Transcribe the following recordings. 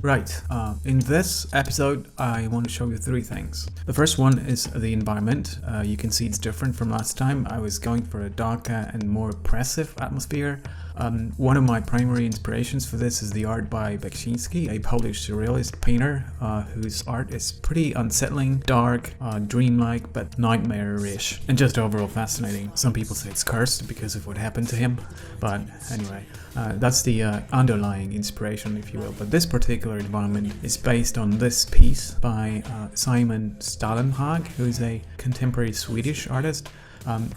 Right, in this episode I want to show you three things. The first one is the environment. You can see it's different from last time. I was going for a darker and more oppressive atmosphere. One of my primary inspirations for this is the art by Beksinski, a Polish surrealist painter whose art is pretty unsettling, dark, dreamlike, but nightmare-ish, and just overall fascinating. Some people say it's cursed because of what happened to him, but anyway, that's the underlying inspiration, if you will. But this particular environment is based on this piece by Simon Stalenhag, who is a contemporary Swedish artist.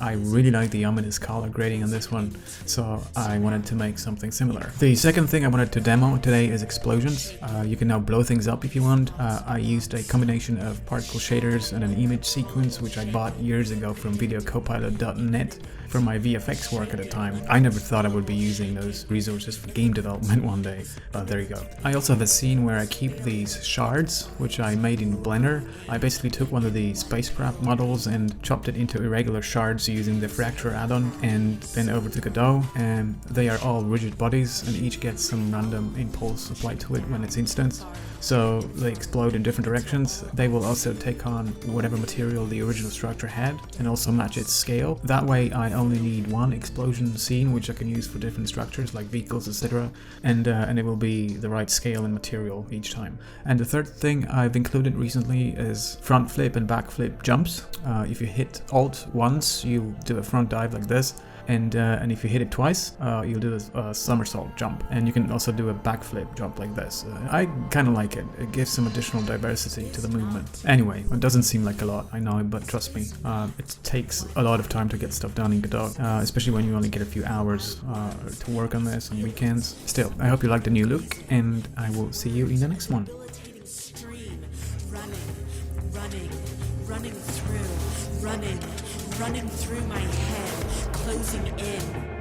I really like the ominous color grading on this one, so I wanted to make something similar. The second thing I wanted to demo today is explosions. You can now blow things up if you want. I used a combination of particle shaders and an image sequence which I bought years ago from videocopilot.net for my VFX work at the time. I never thought I would be using those resources for game development one day, but there you go. I also have a scene where I keep these shards, which I made in Blender. I basically took one of the spacecraft models and chopped it into irregular shards using the Fracture add-on, and then over to Godot, and they are all rigid bodies and each gets some random impulse applied to it when it's instanced. So they explode in different directions. They will also take on whatever material the original structure had and also match its scale. That way I only need one explosion scene which I can use for different structures like vehicles, etc. And it will be the right scale and material each time. And the third thing I've included recently is front flip and back flip jumps. If you hit Alt once, you do a front dive like this. And if you hit it twice, you'll do a somersault jump, and you can also do a backflip jump like this. I kind of like it. It gives some additional diversity to the movement. Anyway, it doesn't seem like a lot, I know, but trust me, it takes a lot of time to get stuff done in Godot, especially when you only get a few hours to work on this on weekends. Still, I hope you like the new look, and I will see you in the next one. Running through my head, closing in.